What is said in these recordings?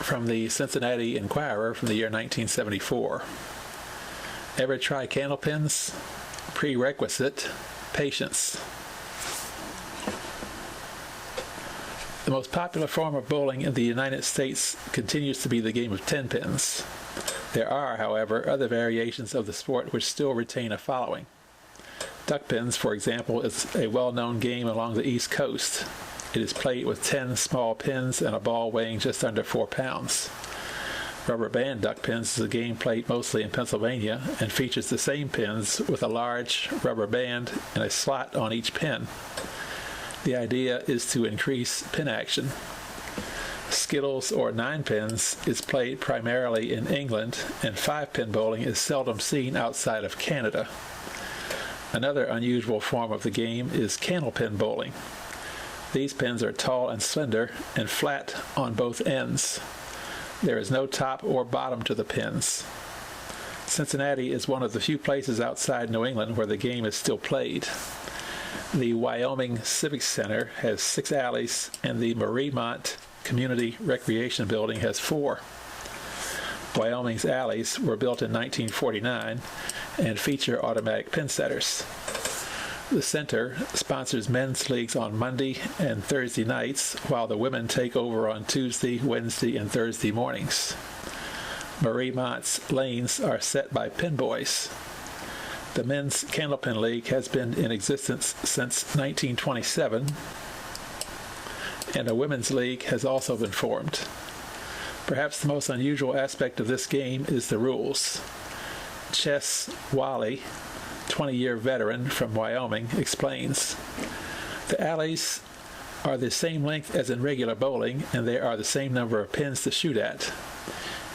from the Cincinnati Enquirer from the year 1974. Ever try Candlepins? Pre-Requisite, patience. The most popular form of bowling in the United States continues to be the game of 10 pins. There are, however, other variations of the sport which still retain a following. Duck pins, for example, is a well-known game along the East Coast. It is played with 10 small pins and a ball weighing just under 4 pounds. Rubber band duck pins is a game played mostly in Pennsylvania and features the same pins with a large rubber band and a slot on each pin. The idea is to increase pin action. Skittles or 9 pins is played primarily in England, and 5-pin bowling is seldom seen outside of Canada. Another unusual form of the game is candlepin bowling. These pins are tall and slender and flat on both ends. There is no top or bottom to the pins. Cincinnati is one of the few places outside New England where the game is still played. The Wyoming Civic Center has 6 alleys, and the Mariemont Community Recreation Building has 4. Wyoming's alleys were built in 1949 and feature automatic pin setters. The center sponsors men's leagues on Monday and Thursday nights, while the women take over on Tuesday, Wednesday, and Thursday mornings. Mariemont's lanes are set by pin boys. The Men's Candlepin League has been in existence since 1927, and a women's league has also been formed. Perhaps the most unusual aspect of this game is the rules. Chess Wally, 20-year veteran from Wyoming, explains, "The alleys are the same length as in regular bowling, and there are the same number of pins to shoot at.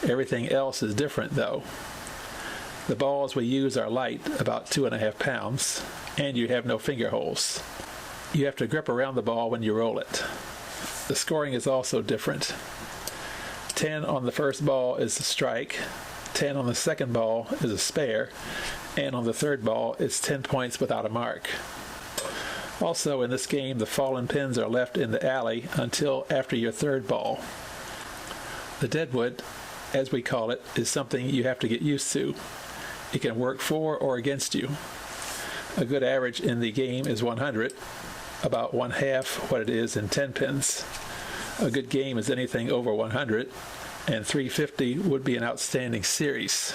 Everything else is different, though. The balls we use are light, about 2.5 pounds, and you have no finger holes. You have to grip around the ball when you roll it. The scoring is also different. 10 on the first ball is a strike, 10 on the second ball is a spare, and on the third ball it's 10 points without a mark. Also in this game, the fallen pins are left in the alley until after your third ball. The deadwood, as we call it, is something you have to get used to. It can work for or against you. A good average in the game is 100, about 1/2 what it is in 10 pins. A good game is anything over 100, and 350 would be an outstanding series.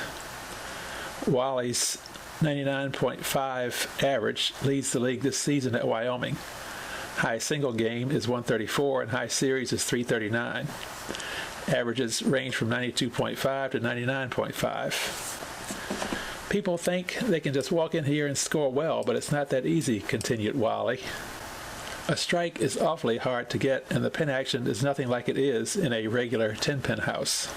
Wally's 99.5 average leads the league this season at Wyoming. High single game is 134 and high series is 339. Averages range from 92.5 to 99.5. People think they can just walk in here and score well, but it's not that easy, continued Wally. A strike is awfully hard to get, and the pin action is nothing like it is in a regular 10-pin house.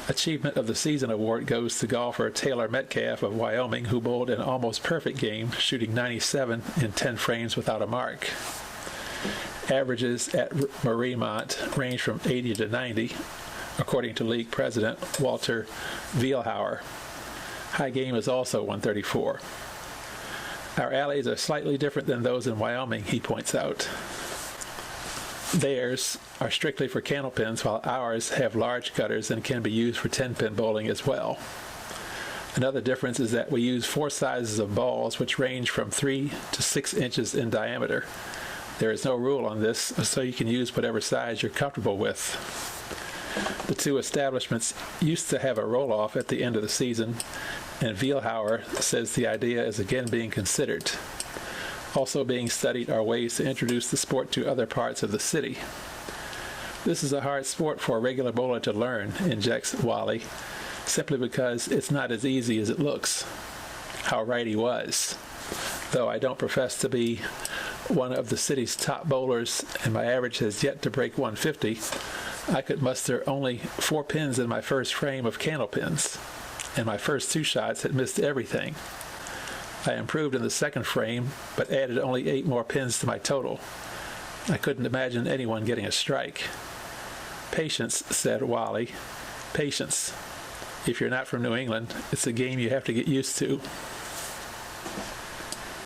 Achievement of the Season award goes to golfer Taylor Metcalf of Wyoming, who bowled an almost perfect game, shooting 97 in 10 frames without a mark. Averages at Mariemont range from 80 to 90, according to league president Walter Vielhauer. High game is also 134. Our alleys are slightly different than those in Wyoming, he points out. Theirs are strictly for candlepins, while ours have large gutters and can be used for 10-pin bowling as well. Another difference is that we use 4 sizes of balls, which range from 3 to 6 inches in diameter. There is no rule on this, so you can use whatever size you're comfortable with. The 2 establishments used to have a roll-off at the end of the season, and Vielhauer says the idea is again being considered. Also being studied are ways to introduce the sport to other parts of the city. This is a hard sport for a regular bowler to learn, injects Wally, simply because it's not as easy as it looks. How right he was. Though I don't profess to be one of the city's top bowlers, and my average has yet to break 150, I could muster only 4 pins in my first frame of candlepins, and my first 2 shots had missed everything. I improved in the second frame, but added only 8 more pins to my total. I couldn't imagine anyone getting a strike. Patience, said Wally. Patience. If you're not from New England, it's a game you have to get used to.